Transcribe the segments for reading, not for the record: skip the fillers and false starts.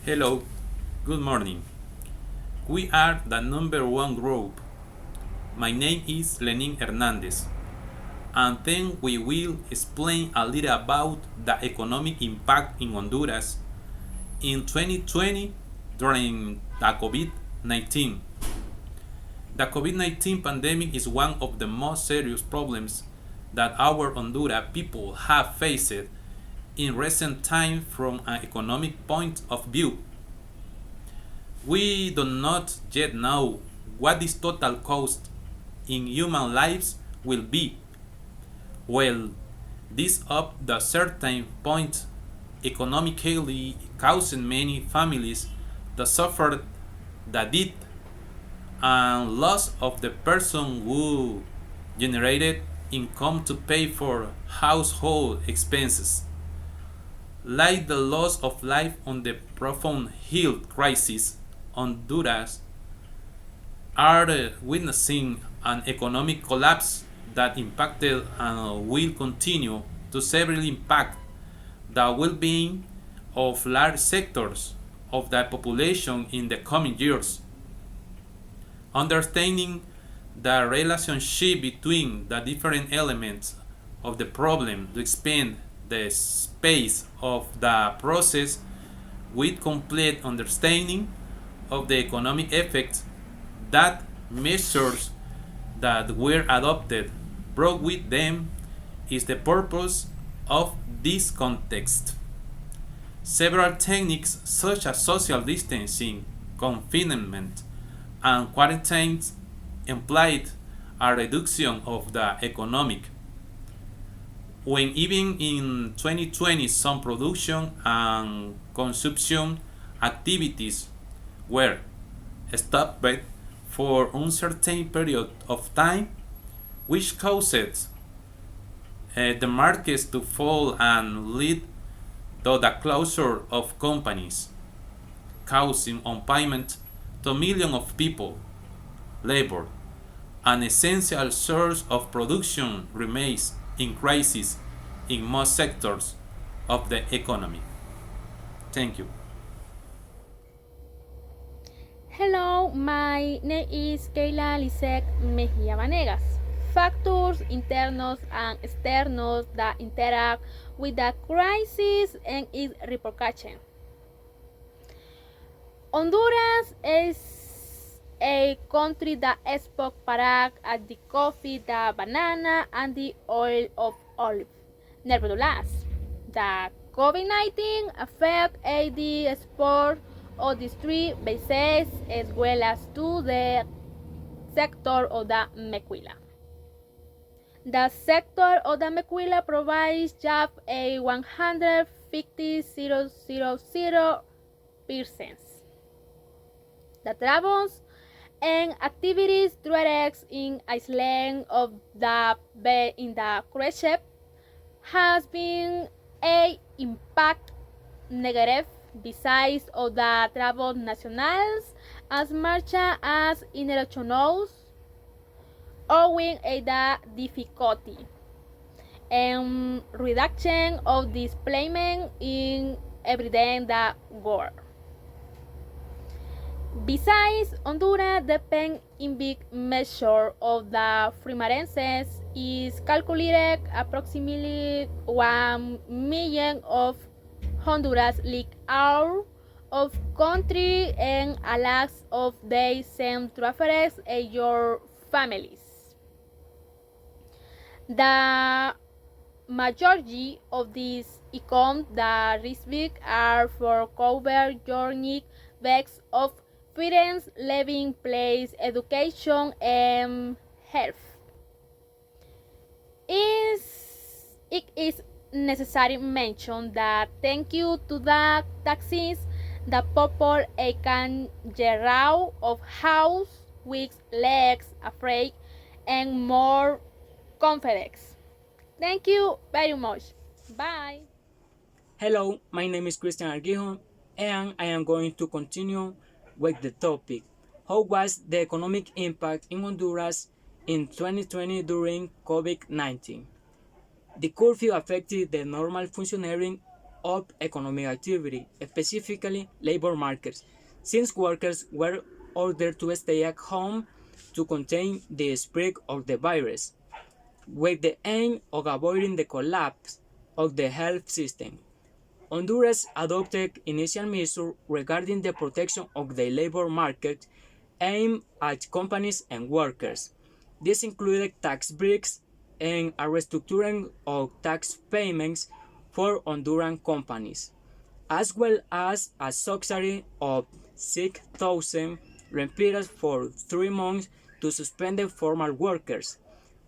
Hello, good morning. We are the number one group. My name is Lenin Hernandez, and then we will explain a little about the economic impact in Honduras in 2020 during the COVID 19. The COVID 19 pandemic is one of the most serious problems that our Honduras people have faced in recent times from an economic point of view. We do not yet know what this total cost in human lives will be. Well, this up the certain point economically causing many families to suffer the debt and loss of the person who generated income to pay for household expenses, like the loss of life on the profound health crisis. Honduras are witnessing an economic collapse that impacted and will continue to severely impact the well-being of large sectors of the population in the coming years. Understanding the relationship between the different elements of the problem to expand the space of the process with complete understanding of the economic effects that measures that were adopted brought with them is the purpose of this context. Several techniques such as social distancing, confinement, and quarantines implied a reduction of the economic. When even in 2020 some production and consumption activities were stopped for uncertain period of time, which caused the markets to fall and lead to the closure of companies, causing unemployment to millions of people. Labor, an essential source of production, remains in crisis in most sectors of the economy. Thank you. Hello, my name is Keila Lisek Mejia Vanegas. Factors internos and externos that interact with the crisis and its repercussions. Honduras is a country that exports product as the coffee, the banana, and the oil of olive. Nevertheless, the COVID-19 affected the export of these three bases as well as to the sector of the Mequila. The sector of the Mequila provides jobs a 150,000%. The travels and activities directs in Iceland of the in the cruise ship has been a impact negative besides of the travel nationals as much as internationals owing a the difficulty and reduction of displacement in everyday the world. Besides, Honduras depends in big measure of the freelances is calculated approximately 1 million of Honduras league hour of country and a lot of they send travelers and your families. The majority of these income that receive are for cover journey bags of parents living place education and health. It is necessary to mention that thank you to the taxis the people can get out of house with legs afraid and more confidence. Thank you very much. Bye. Hello, my name is Christian Arguijo, and I am going to continue with the topic. How was the economic impact in Honduras in 2020 during COVID 19? The curfew affected the normal functioning of economic activity, specifically labor markets, since workers were ordered to stay at home to contain the spread of the virus, with the aim of avoiding the collapse of the health system. Honduras adopted initial measures regarding the protection of the labor market aimed at companies and workers. This included tax breaks and a restructuring of tax payments for Honduran companies, as well as a subsidy of 6,000 lempiras for 3 months to suspended formal workers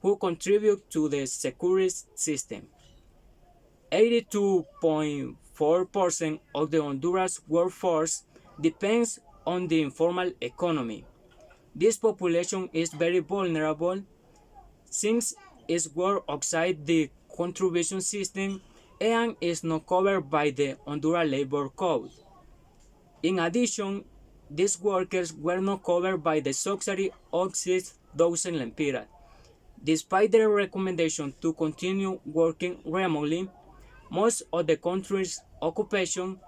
who contribute to the security system. 82.4% of the Honduras workforce depends on the informal economy. This population is very vulnerable since it works outside the contribution system and is not covered by the Honduras Labor Code. In addition, these workers were not covered by the subsidy of 6,000 lempiras. Despite their recommendation to continue working remotely, most of the country's occupation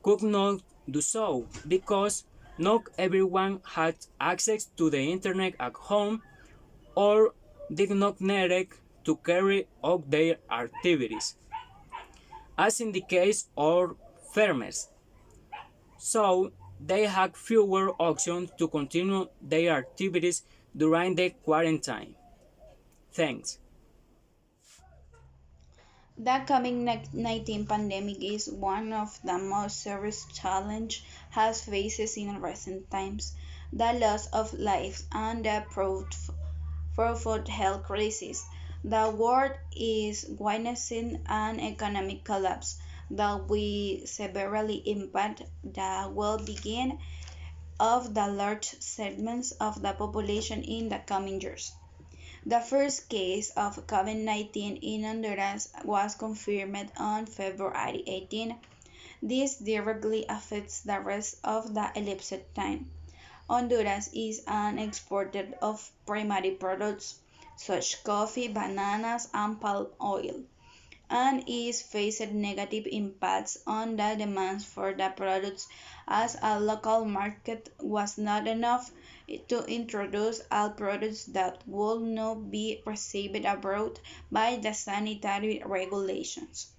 could not do so because not everyone had access to the internet at home or did not need to carry out their activities, as in the case of farmers. So they had fewer options to continue their activities during the quarantine. Thanks. The COVID-19 pandemic is one of the most serious challenges has faced in recent times. The loss of lives and the profound health crisis. The world is witnessing an economic collapse that will severely impact the well-being of the large segments of the population in the coming years. The first case of COVID-19 in Honduras was confirmed on February 18. This directly affects the rest of the elapsed time. Honduras is an exporter of primary products such as coffee, bananas, and palm oil, and is faced negative impacts on the demand for the products as a local market was not enough to introduce all products that would not be received abroad by the sanitary regulations.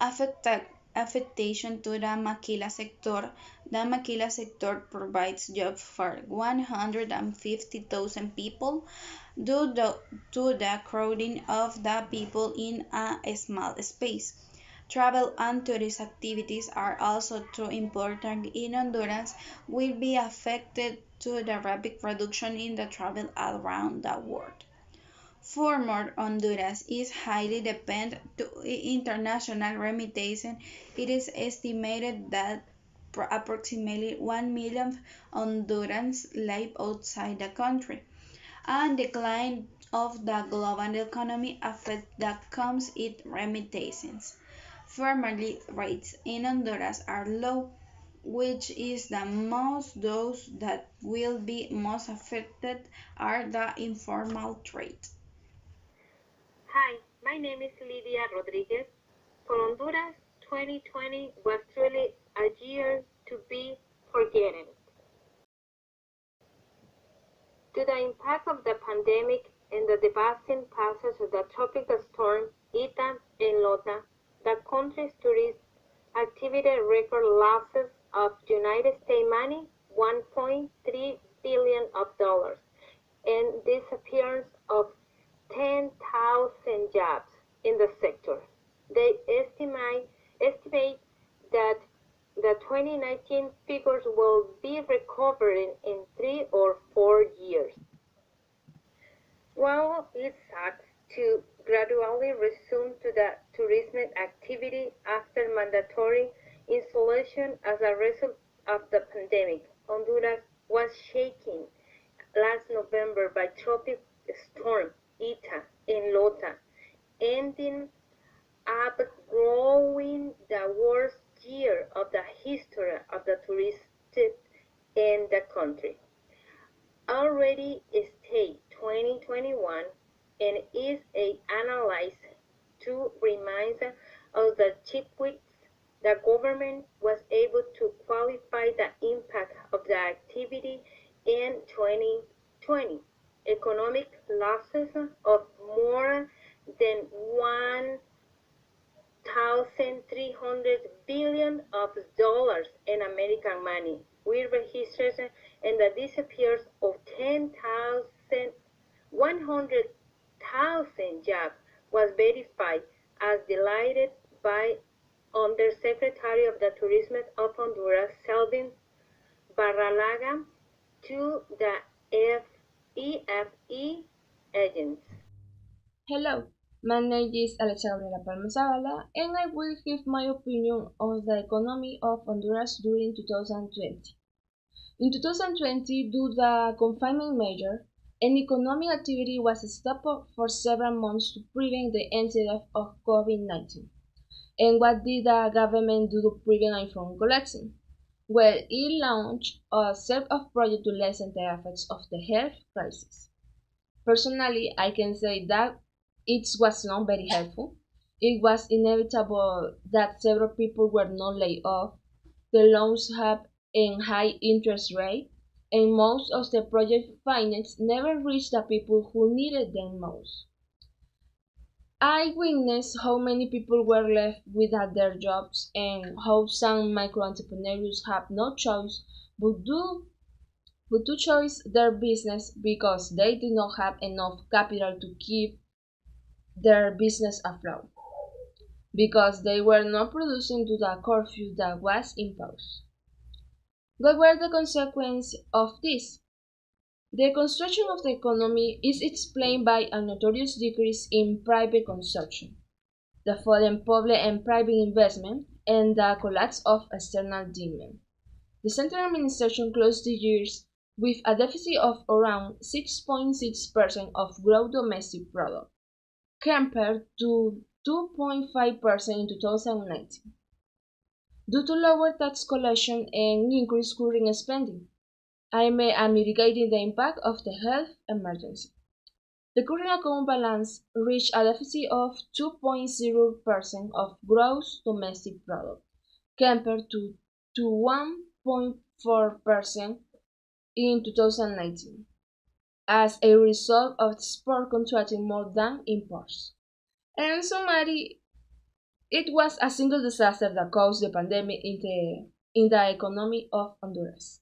Affecta- Affectation to the maquila sector. The maquila sector provides jobs for 150,000 people to the crowding of the people in a small space. Travel and tourist activities are also too important in Honduras will be affected to the rapid reduction in the travel around the world. Furthermore, Honduras is highly dependent to international remittances. It is estimated that approximately 1 million Hondurans live outside the country, and decline of the global economy affect that comes its remittances. Formerly rates in Honduras are low, which is the most those that will be most affected are the informal trade. Hi, my name is Lidia Rodriguez. For Honduras, 2020 was truly a year to be forgotten. To the impact of the pandemic and the devastating passage of the tropical storm Eta and Lota, the country's tourist activity record losses of United States money $1.3 billion of dollars and disappearance of 10,000 jobs in the sector. They estimate that the 2019 figures will be recovered in 3 or 4 years. While it sucks to gradually resume to the tourism activity after mandatory isolation as a result of the pandemic, Honduras was shaken last November by tropical storm Eta and Lota, ending up growing the worst year of the history of the tourism in the country. Already state 2021 and is a analyzed to remind of the circuit government was able to quantify the impact of the activity in 2020. Economic losses of more than 1,300 billion of dollars in American money were registered, and the disappearance of 10,000 100,000 jobs was verified as delighted by Undersecretary of the Tourism of Honduras, Selvin Barralaga, to the EFE agents. Hello, my name is Alexandra Palma Zavala, and I will give my opinion on the economy of Honduras during 2020. In 2020, due to the confinement measure, and economic activity was stopped for several months to prevent the incidence of COVID-19. And what did the government do to prevent it from collapsing? Well, it launched a set of projects to lessen the effects of the health crisis. Personally, I can say that it was not very helpful. It was inevitable that several people were not laid off. The loans have a high interest rate, and most of the project finance never reached the people who needed them most. I witnessed how many people were left without their jobs and how some micro entrepreneurs have no choice but to choose their business because they do not have enough capital to keep their business afloat because they were not producing to the curfew that was imposed. What were the consequences of this? The construction of the economy is explained by a notorious decrease in private consumption, the fall in public and private investment, and the collapse of external demand. The central administration closed the years with a deficit of around 6.6% of gross domestic product, compared to 2.5% in 2019, due to lower tax collection and increased current spending, aimed at mitigating the impact of the health emergency. The current account balance reached a deficit of 2.0% of gross domestic product, compared to 1.4% in 2019, as a result of export contracting more than imports. And in summary, it was a single disaster that caused the pandemic in the economy of Honduras.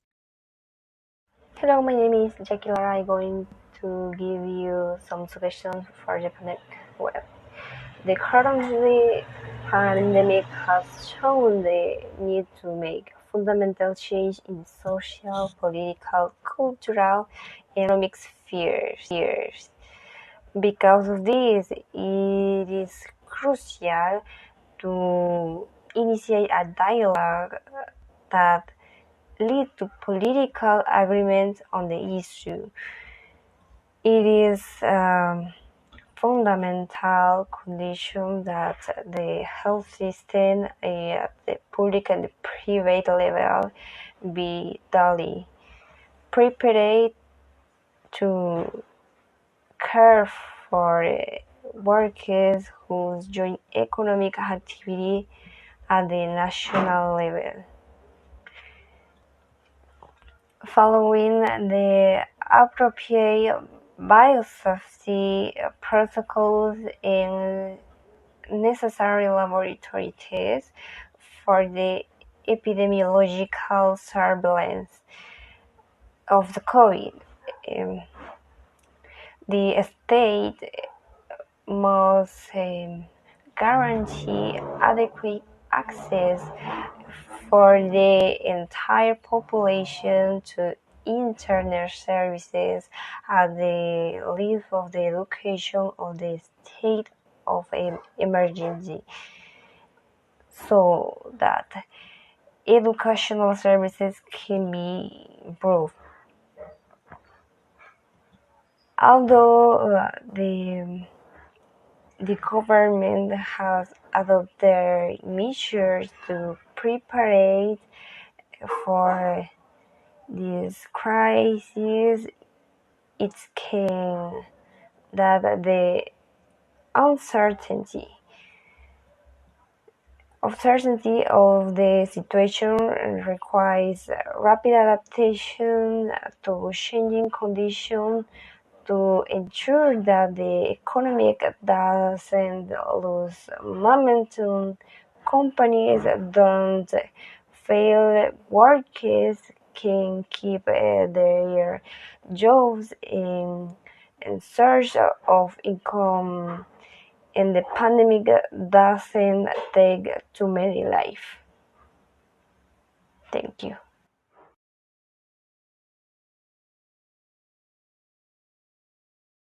Hello, my name is Jackie Lara. I'm going to give you some suggestions for the pandemic. Well, the current pandemic has shown the need to make fundamental change in social, political, cultural, and economic spheres. Because of this, it is crucial to initiate a dialogue that lead to political agreement on the issue. It is fundamental condition that the health system at the public and the private level be duly prepared to care for workers who join economic activity at the national level. Following the appropriate biosafety protocols and necessary laboratory tests for the epidemiological surveillance of the COVID. Um, the state must guarantee adequate access for the entire population to internet services at the level of the location of the state of emergency, so that educational services can be improved. Although the government has adopted measures to prepare for this crisis, it's clear that the uncertainty Uncertainty of the situation requires rapid adaptation to changing conditions to ensure that the economy doesn't lose momentum. Companies don't fail, workers can keep their jobs in search of income, and the pandemic doesn't take too many lives. Thank you.